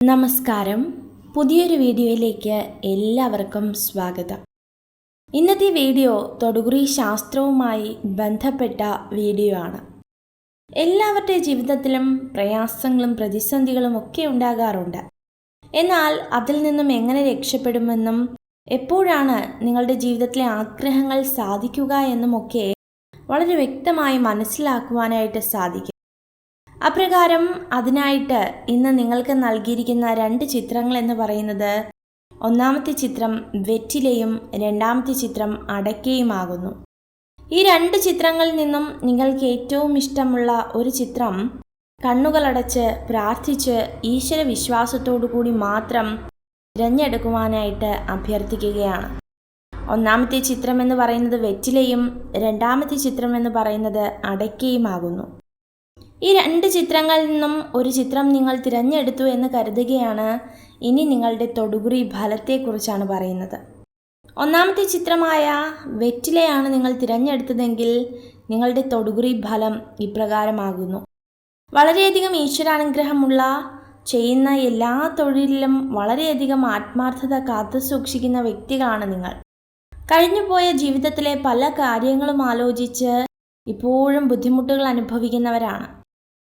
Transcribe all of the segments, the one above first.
നമസ്കാരം. പുതിയൊരു വീഡിയോയിലേക്ക് എല്ലാവർക്കും സ്വാഗതം. ഇന്നത്തെ വീഡിയോ തൊടുകുറി ശാസ്ത്രവുമായി ബന്ധപ്പെട്ട വീഡിയോ ആണ്. എല്ലാവരുടെ ജീവിതത്തിലും പ്രയാസങ്ങളും പ്രതിസന്ധികളും ഒക്കെ ഉണ്ടാകാറുണ്ട്. എന്നാൽ അതിൽ നിന്നും എങ്ങനെ രക്ഷപ്പെടുമെന്നും എപ്പോഴാണ് നിങ്ങളുടെ ജീവിതത്തിലെ ആഗ്രഹങ്ങൾ സാധിക്കുക എന്നുമൊക്കെ വളരെ വ്യക്തമായി മനസ്സിലാക്കുവാനായിട്ട് സാധിക്കും. അപ്രകാരം അതിനായിട്ട് ഇന്ന് നിങ്ങൾക്ക് നൽകിയിരിക്കുന്ന 2 ചിത്രങ്ങൾ എന്ന് പറയുന്നത്, ഒന്നാമത്തെ ചിത്രം വെറ്റിലയും രണ്ടാമത്തെ ചിത്രം അടയ്ക്കയുമാകുന്നു. ഈ 2 ചിത്രങ്ങളിൽ നിന്നും നിങ്ങൾക്ക് ഏറ്റവും ഇഷ്ടമുള്ള ഒരു ചിത്രം കണ്ണുകളടച്ച് പ്രാർത്ഥിച്ച് ഈശ്വര വിശ്വാസത്തോടു കൂടി മാത്രം തിരഞ്ഞെടുക്കുവാനായിട്ട് അഭ്യർത്ഥിക്കുകയാണ്. ഒന്നാമത്തെ ചിത്രം എന്ന് പറയുന്നത് വെറ്റിലയും രണ്ടാമത്തെ ചിത്രം എന്ന് പറയുന്നത് അടയ്ക്കയുമാകുന്നു. ഈ 2 ചിത്രങ്ങളിൽ നിന്നും ഒരു ചിത്രം നിങ്ങൾ തിരഞ്ഞെടുത്തു എന്ന് കരുതുകയാണ്. ഇനി നിങ്ങളുടെ തൊടുകുറി ഫലത്തെക്കുറിച്ചാണ് പറയുന്നത്. ഒന്നാമത്തെ ചിത്രമായ വെറ്റിലയാണ് നിങ്ങൾ തിരഞ്ഞെടുത്തതെങ്കിൽ നിങ്ങളുടെ തൊടുകുറി ഫലം ഇപ്രകാരമാകുന്നു. വളരെയധികം ഈശ്വരാനുഗ്രഹമുള്ള, ചെയ്യുന്ന എല്ലാ തൊഴിലിലും വളരെയധികം ആത്മാർത്ഥത കാത്തു സൂക്ഷിക്കുന്ന വ്യക്തികളാണ് നിങ്ങൾ. കഴിഞ്ഞുപോയ ജീവിതത്തിലെ പല കാര്യങ്ങളും ആലോചിച്ച് ഇപ്പോഴും ബുദ്ധിമുട്ടുകൾ അനുഭവിക്കുന്നവരാണ്.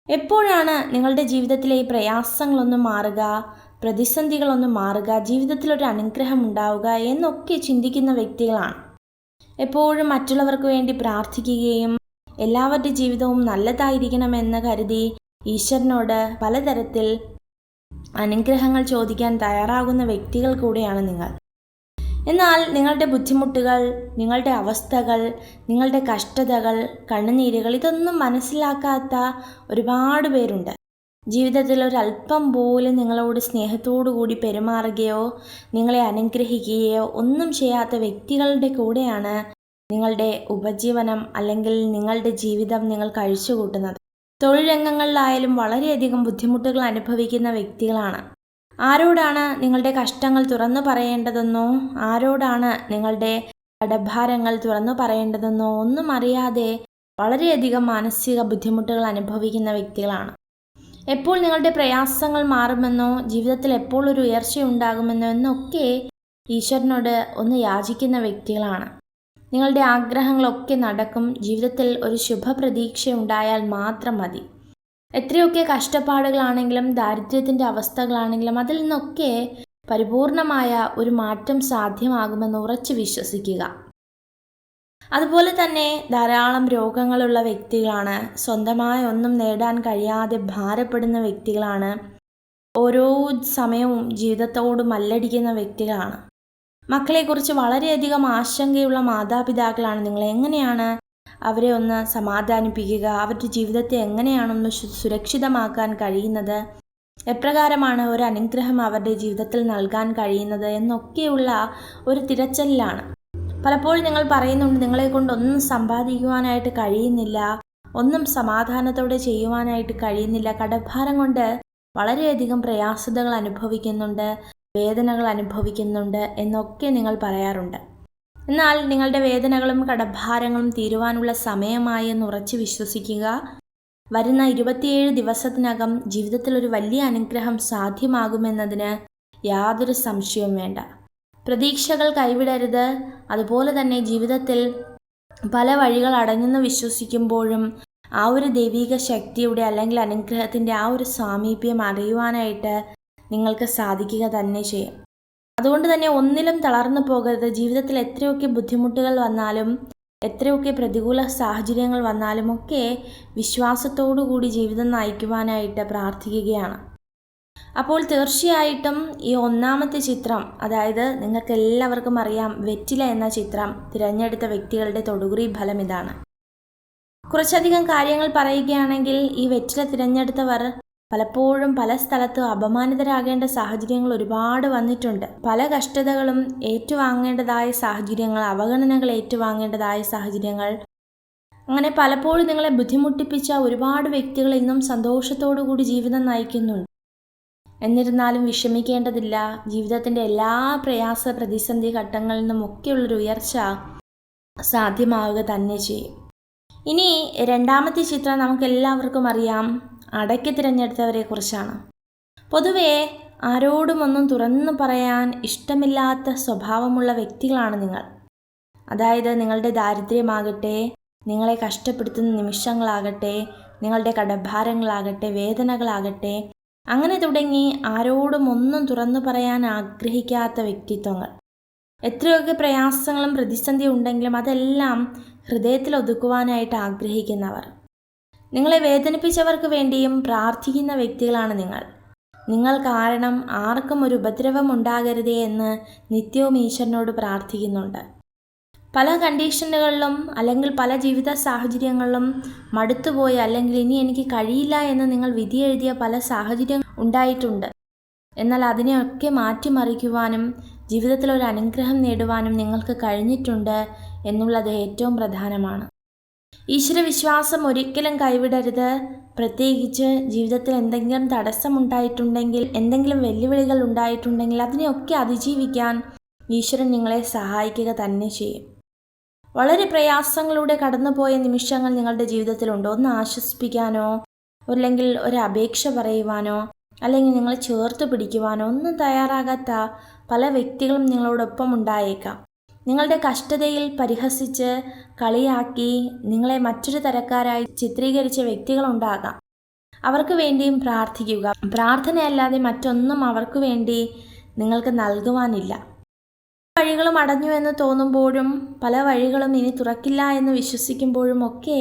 എപ്പോഴാണ് നിങ്ങളുടെ ജീവിതത്തിലെ ഈ പ്രയാസങ്ങളൊന്നും മാറുക, പ്രതിസന്ധികളൊന്നും മാറുക, ജീവിതത്തിലൊരു അനുഗ്രഹം ഉണ്ടാവുക എന്നൊക്കെ ചിന്തിക്കുന്ന വ്യക്തികളാണ്. എപ്പോഴും മറ്റുള്ളവർക്ക് വേണ്ടി പ്രാർത്ഥിക്കുകയും എല്ലാവരുടെ ജീവിതവും നല്ലതായിരിക്കണമെന്ന് കരുതി ഈശ്വരനോട് പലതരത്തിൽ അനുഗ്രഹങ്ങൾ ചോദിക്കാൻ തയ്യാറാകുന്ന വ്യക്തികൾ കൂടെയാണ് നിങ്ങൾ. എന്നാൽ നിങ്ങളുടെ ബുദ്ധിമുട്ടുകൾ, നിങ്ങളുടെ അവസ്ഥകൾ, നിങ്ങളുടെ കഷ്ടതകൾ, കണ്ണുനീരുകൾ ഇതൊന്നും മനസ്സിലാക്കാത്ത ഒരുപാട് പേരുണ്ട്. ജീവിതത്തിൽ ഒരല്പം പോലും നിങ്ങളോട് സ്നേഹത്തോടു കൂടി പെരുമാറുകയോ നിങ്ങളെ അനുഗ്രഹിക്കുകയോ ഒന്നും ചെയ്യാത്ത വ്യക്തികളുടെ കൂടെയാണ് നിങ്ങളുടെ ഉപജീവനം അല്ലെങ്കിൽ നിങ്ങളുടെ ജീവിതം നിങ്ങൾ കഴിച്ചുകൂട്ടുന്നത്. തൊഴിൽ രംഗങ്ങളിലായാലും വളരെയധികം ബുദ്ധിമുട്ടുകൾ അനുഭവിക്കുന്ന വ്യക്തികളാണ്. ആരോടാണ് നിങ്ങളുടെ കഷ്ടങ്ങൾ തുറന്നു പറയേണ്ടതെന്നോ ആരോടാണ് നിങ്ങളുടെ കടഭാരങ്ങൾ തുറന്നു പറയേണ്ടതെന്നോ ഒന്നും അറിയാതെ വളരെയധികം മാനസിക ബുദ്ധിമുട്ടുകൾ അനുഭവിക്കുന്ന വ്യക്തികളാണ്. എപ്പോൾ നിങ്ങളുടെ പ്രയാസങ്ങൾ മാറുമെന്നോ ജീവിതത്തിൽ എപ്പോൾ ഒരു ഉയർച്ച ഉണ്ടാകുമെന്നോ എന്നൊക്കെ ഈശ്വരനോട് ഒന്ന് യാചിക്കുന്ന വ്യക്തികളാണ്. നിങ്ങളുടെ ആഗ്രഹങ്ങളൊക്കെ നടക്കും. ജീവിതത്തിൽ ഒരു ശുഭപ്രതീക്ഷ ഉണ്ടായാൽ മാത്രം മതി. എത്രയൊക്കെ കഷ്ടപ്പാടുകളാണെങ്കിലും ദാരിദ്ര്യത്തിൻ്റെ അവസ്ഥകളാണെങ്കിലും അതിൽ നിന്നൊക്കെ പരിപൂർണമായ ഒരു മാറ്റം സാധ്യമാകുമെന്ന് ഉറച്ചു വിശ്വസിക്കുക. അതുപോലെ തന്നെ ധാരാളം രോഗങ്ങളുള്ള വ്യക്തികളാണ്. സ്വന്തമായി ഒന്നും നേടാൻ കഴിയാതെ ഭാരപ്പെടുന്ന വ്യക്തികളാണ്. ഓരോ സമയവും ജീവിതത്തോട് മല്ലടിക്കുന്ന വ്യക്തികളാണ്. മക്കളെക്കുറിച്ച് വളരെയധികം ആശങ്കയുള്ള മാതാപിതാക്കളാണ് നിങ്ങൾ. എങ്ങനെയാണ് അവരെ ഒന്ന് സമാധാനിപ്പിക്കുക, അവരുടെ ജീവിതത്തെ എങ്ങനെയാണൊന്ന് സുരക്ഷിതമാക്കാൻ കഴിയുന്നത്, എപ്രകാരമാണ് ഒരു അനുഗ്രഹം അവരുടെ ജീവിതത്തിൽ നൽകാൻ കഴിയുന്നത് എന്നൊക്കെയുള്ള ഒരു തിരച്ചിലാണ്. പലപ്പോഴും നിങ്ങൾ പറയുന്നുണ്ട്, നിങ്ങളെ കൊണ്ടൊന്നും സമ്പാദിക്കുവാനായിട്ട് കഴിയുന്നില്ല, ഒന്നും സമാധാനത്തോടെ ചെയ്യുവാനായിട്ട് കഴിയുന്നില്ല, കടഭാരം കൊണ്ട് വളരെയധികം പ്രയാസതകൾ അനുഭവിക്കുന്നുണ്ട്, വേദനകൾ അനുഭവിക്കുന്നുണ്ട് എന്നൊക്കെ നിങ്ങൾ പറയാറുണ്ട്. എന്നാൽ നിങ്ങളുടെ വേദനകളും കടഭാരങ്ങളും തീരുവാനുള്ള സമയമായി എന്ന് ഉറച്ചു വിശ്വസിക്കുക. വരുന്ന 27 ദിവസത്തിനകം ജീവിതത്തിൽ ഒരു വലിയ അനുഗ്രഹം സാധ്യമാകുമെന്നതിന് യാതൊരു സംശയവും വേണ്ട. പ്രതീക്ഷകൾ കൈവിടരുത്. അതുപോലെ തന്നെ ജീവിതത്തിൽ പല വഴികൾ അടഞ്ഞെന്ന് വിശ്വസിക്കുമ്പോഴും ആ ഒരു ദൈവിക ശക്തിയുടെ അല്ലെങ്കിൽ അനുഗ്രഹത്തിൻ്റെ ആ ഒരു സാമീപ്യം അറിയുവാനായിട്ട് നിങ്ങൾക്ക് സാധിക്കുക തന്നെ ചെയ്യും. അതുകൊണ്ട് തന്നെ ഒന്നിലും തളർന്നു പോകരുത്. ജീവിതത്തിൽ എത്രയൊക്കെ ബുദ്ധിമുട്ടുകൾ വന്നാലും എത്രയൊക്കെ പ്രതികൂല സാഹചര്യങ്ങൾ വന്നാലും ഒക്കെ വിശ്വാസത്തോടു കൂടി ജീവിതം നയിക്കുവാനായിട്ട് പ്രാർത്ഥിക്കുകയാണ്. അപ്പോൾ തീർച്ചയായിട്ടും ഈ ഒന്നാമത്തെ ചിത്രം, അതായത് നിങ്ങൾക്ക് എല്ലാവർക്കും അറിയാം വെറ്റില എന്ന ചിത്രം തിരഞ്ഞെടുത്ത വ്യക്തികളുടെ തൊടുകുറി ഫലം ഇതാണ്. കുറച്ചധികം കാര്യങ്ങൾ പറയുകയാണെങ്കിൽ ഈ വെറ്റില തിരഞ്ഞെടുത്തവർ പലപ്പോഴും പല സ്ഥലത്തും അപമാനിതരാകേണ്ട സാഹചര്യങ്ങൾ ഒരുപാട് വന്നിട്ടുണ്ട്. പല കഷ്ടതകളും ഏറ്റുവാങ്ങേണ്ടതായ സാഹചര്യങ്ങൾ, അവഗണനകൾ ഏറ്റുവാങ്ങേണ്ടതായ സാഹചര്യങ്ങൾ, അങ്ങനെ പലപ്പോഴും നിങ്ങളെ ബുദ്ധിമുട്ടിപ്പിച്ച ഒരുപാട് വ്യക്തികൾ ഇന്നും സന്തോഷത്തോടു കൂടി ജീവിതം നയിക്കുന്നുണ്ട്. എന്നിരുന്നാലും വിഷമിക്കേണ്ടതില്ല. ജീവിതത്തിൻ്റെ എല്ലാ പ്രയാസ പ്രതിസന്ധി ഘട്ടങ്ങളിൽ നിന്നുമൊക്കെയുള്ളൊരു ഉയർച്ച സാധ്യമാവുക തന്നെ ചെയ്യും. ഇനി രണ്ടാമത്തെ ചിത്രം നമുക്കെല്ലാവർക്കും അറിയാം, അടയ്ക്ക് തിരഞ്ഞെടുത്തവരെ കുറിച്ചാണ്. പൊതുവേ ആരോടും ഒന്നും തുറന്നു പറയാൻ ഇഷ്ടമില്ലാത്ത സ്വഭാവമുള്ള വ്യക്തികളാണ് നിങ്ങൾ. അതായത് നിങ്ങളുടെ ദാരിദ്ര്യമാകട്ടെ, നിങ്ങളെ കഷ്ടപ്പെടുത്തുന്ന നിമിഷങ്ങളാകട്ടെ, നിങ്ങളുടെ കടഭാരങ്ങളാകട്ടെ, വേദനകളാകട്ടെ, അങ്ങനെ തുടങ്ങി ആരോടും ഒന്നും തുറന്നു പറയാൻ ആഗ്രഹിക്കാത്ത വ്യക്തിത്വങ്ങൾ. എത്രയൊക്കെ പ്രയാസങ്ങളും പ്രതിസന്ധി ഉണ്ടെങ്കിലും അതെല്ലാം ഹൃദയത്തിൽ ഒതുക്കുവാനായിട്ട് ആഗ്രഹിക്കുന്നവർ. നിങ്ങളെ വേദനിപ്പിച്ചവർക്ക് വേണ്ടിയും പ്രാർത്ഥിക്കുന്ന വ്യക്തികളാണ് നിങ്ങൾ. നിങ്ങൾ കാരണം ആർക്കും ഒരു ഉപദ്രവം ഉണ്ടാകരുതേ എന്ന് നിത്യവും ഈശ്വരനോട് പ്രാർത്ഥിക്കുന്നുണ്ട്. പല കണ്ടീഷനുകളിലും അല്ലെങ്കിൽ പല ജീവിത സാഹചര്യങ്ങളിലും മടുത്തുപോയി അല്ലെങ്കിൽ ഇനി എനിക്ക് കഴിയില്ല എന്ന് നിങ്ങൾ വിധി എഴുതിയ പല സാഹചര്യം ഉണ്ടായിട്ടുണ്ട്. എന്നാൽ അതിനെയൊക്കെ മാറ്റിമറിക്കുവാനും ജീവിതത്തിൽ ഒരു അനുഗ്രഹം നേടുവാനും നിങ്ങൾക്ക് കഴിഞ്ഞിട്ടുണ്ട് എന്നുള്ളത് ഏറ്റവും പ്രധാനമാണ്. ഈശ്വരവിശ്വാസം ഒരിക്കലും കൈവിടരുത്. പ്രത്യേകിച്ച് ജീവിതത്തിൽ എന്തെങ്കിലും തടസ്സമുണ്ടായിട്ടുണ്ടെങ്കിൽ, എന്തെങ്കിലും വെല്ലുവിളികൾ ഉണ്ടായിട്ടുണ്ടെങ്കിൽ അതിനെയൊക്കെ അതിജീവിക്കാൻ ഈശ്വരൻ നിങ്ങളെ സഹായിക്കുക തന്നെ ചെയ്യും. വളരെ പ്രയാസങ്ങളിലൂടെ കടന്നുപോയ നിമിഷങ്ങൾ നിങ്ങളുടെ ജീവിതത്തിലുണ്ടോ? ഒന്ന് ആശ്വസിപ്പിക്കാനോ അല്ലെങ്കിൽ ഒരു അപേക്ഷ പറയുവാനോ അല്ലെങ്കിൽ നിങ്ങളെ ചേർത്ത് പിടിക്കുവാനോ ഒന്നും തയ്യാറാകാത്ത പല വ്യക്തികളും നിങ്ങളോടൊപ്പം ഉണ്ടായേക്കാം. നിങ്ങളുടെ കഷ്ടതയിൽ പരിഹസിച്ച് കളിയാക്കി നിങ്ങളെ മറ്റൊരു തരക്കാരായി ചിത്രീകരിച്ച വ്യക്തികളുണ്ടാകാം. അവർക്ക് വേണ്ടിയും പ്രാർത്ഥിക്കുക. പ്രാർത്ഥനയല്ലാതെ മറ്റൊന്നും അവർക്ക് വേണ്ടി നിങ്ങൾക്ക് നൽകുവാനില്ല. വഴികളും അടഞ്ഞു എന്ന് തോന്നുമ്പോഴും പല വഴികളും ഇനി തുറക്കില്ല എന്ന് വിശ്വസിക്കുമ്പോഴും ഒക്കെ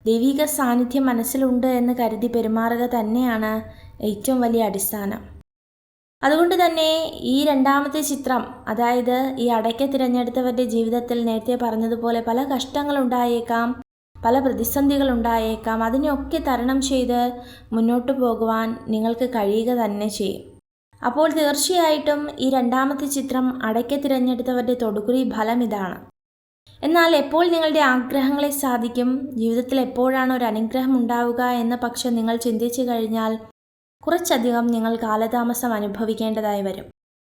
ദൈവിക സാന്നിധ്യം മനസ്സിലുണ്ട് എന്ന് കരുതി പെരുമാറുക തന്നെയാണ് ഏറ്റവും വലിയ അടിസ്ഥാനം. അതുകൊണ്ട് തന്നെ ഈ രണ്ടാമത്തെ ചിത്രം, അതായത് ഈ അടയ്ക്ക തിരഞ്ഞെടുത്തവരുടെ ജീവിതത്തിൽ നേരത്തെ പറഞ്ഞതുപോലെ പല കഷ്ടങ്ങളുണ്ടായേക്കാം, പല പ്രതിസന്ധികളുണ്ടായേക്കാം. അതിനെയൊക്കെ തരണം ചെയ്ത് മുന്നോട്ട് പോകുവാൻ നിങ്ങൾക്ക് കഴിയുക തന്നെ ചെയ്യും. അപ്പോൾ തീർച്ചയായിട്ടും ഈ രണ്ടാമത്തെ ചിത്രം അടയ്ക്ക തിരഞ്ഞെടുത്തവരുടെ തൊടുകുറി ഫലം ഇതാണ്. എന്നാൽ എപ്പോൾ നിങ്ങളുടെ ആഗ്രഹങ്ങളെ സാധിക്കും, ജീവിതത്തിൽ എപ്പോഴാണ് ഒരു അനുഗ്രഹം ഉണ്ടാവുക എന്ന പക്ഷം നിങ്ങൾ ചിന്തിച്ചു കഴിഞ്ഞാൽ കുറച്ചധികം നിങ്ങൾ കാലതാമസം അനുഭവിക്കേണ്ടതായി വരും.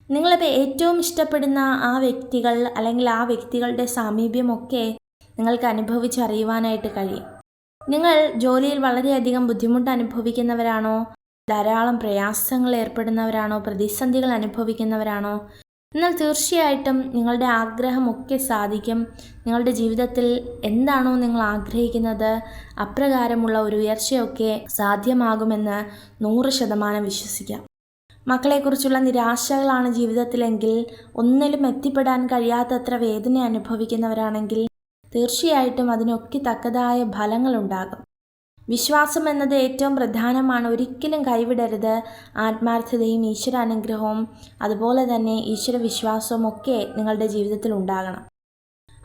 നിങ്ങളിപ്പോൾ ഏറ്റവും ഇഷ്ടപ്പെടുന്ന ആ വ്യക്തികൾ അല്ലെങ്കിൽ ആ വ്യക്തികളുടെ സാമീപ്യമൊക്കെ നിങ്ങൾക്ക് അനുഭവിച്ചറിയുവാനായിട്ട് കഴിയും. നിങ്ങൾ ജോലിയിൽ വളരെയധികം ബുദ്ധിമുട്ട് അനുഭവിക്കുന്നവരാണോ, ധാരാളം പ്രയാസങ്ങൾ ഏർപ്പെടുന്നവരാണോ, പ്രതിസന്ധികൾ അനുഭവിക്കുന്നവരാണോ? എന്നാൽ തീർച്ചയായിട്ടും നിങ്ങളുടെ ആഗ്രഹമൊക്കെ സാധിക്കും. നിങ്ങളുടെ ജീവിതത്തിൽ എന്താണോ നിങ്ങൾ ആഗ്രഹിക്കുന്നത് അപ്രകാരമുള്ള ഒരു ഉയർച്ചയൊക്കെ സാധ്യമാകുമെന്ന് 100% വിശ്വസിക്കാം. മക്കളെക്കുറിച്ചുള്ള നിരാശകളാണ് ജീവിതത്തിലെങ്കിൽ, ഒന്നിലും എത്തിപ്പെടാൻ കഴിയാത്തത്ര വേദന അനുഭവിക്കുന്നവരാണെങ്കിൽ തീർച്ചയായിട്ടും അതിനൊക്കെ തക്കതായ ഫലങ്ങളുണ്ടാകും. വിശ്വാസം എന്നത് ഏറ്റവും പ്രധാനമാണ്. ഒരിക്കലും കൈവിടരുത്. ആത്മാർത്ഥതയും ഈശ്വരാനുഗ്രഹവും അതുപോലെ തന്നെ ഈശ്വരവിശ്വാസവും ഒക്കെ നിങ്ങളുടെ ജീവിതത്തിൽ ഉണ്ടാകണം.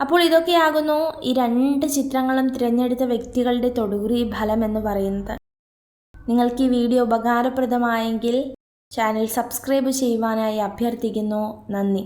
അപ്പോൾ ഇതൊക്കെയാകുന്നു ഈ 2 ചിത്രങ്ങളും തിരഞ്ഞെടുത്ത വ്യക്തികളുടെ തൊടുകുറി ഫലം എന്ന് പറയുന്നത്. നിങ്ങൾക്ക് ഈ വീഡിയോ ഉപകാരപ്രദമായെങ്കിൽ ചാനൽ സബ്സ്ക്രൈബ് ചെയ്യുവാനായി അഭ്യർത്ഥിക്കുന്നു. നന്ദി.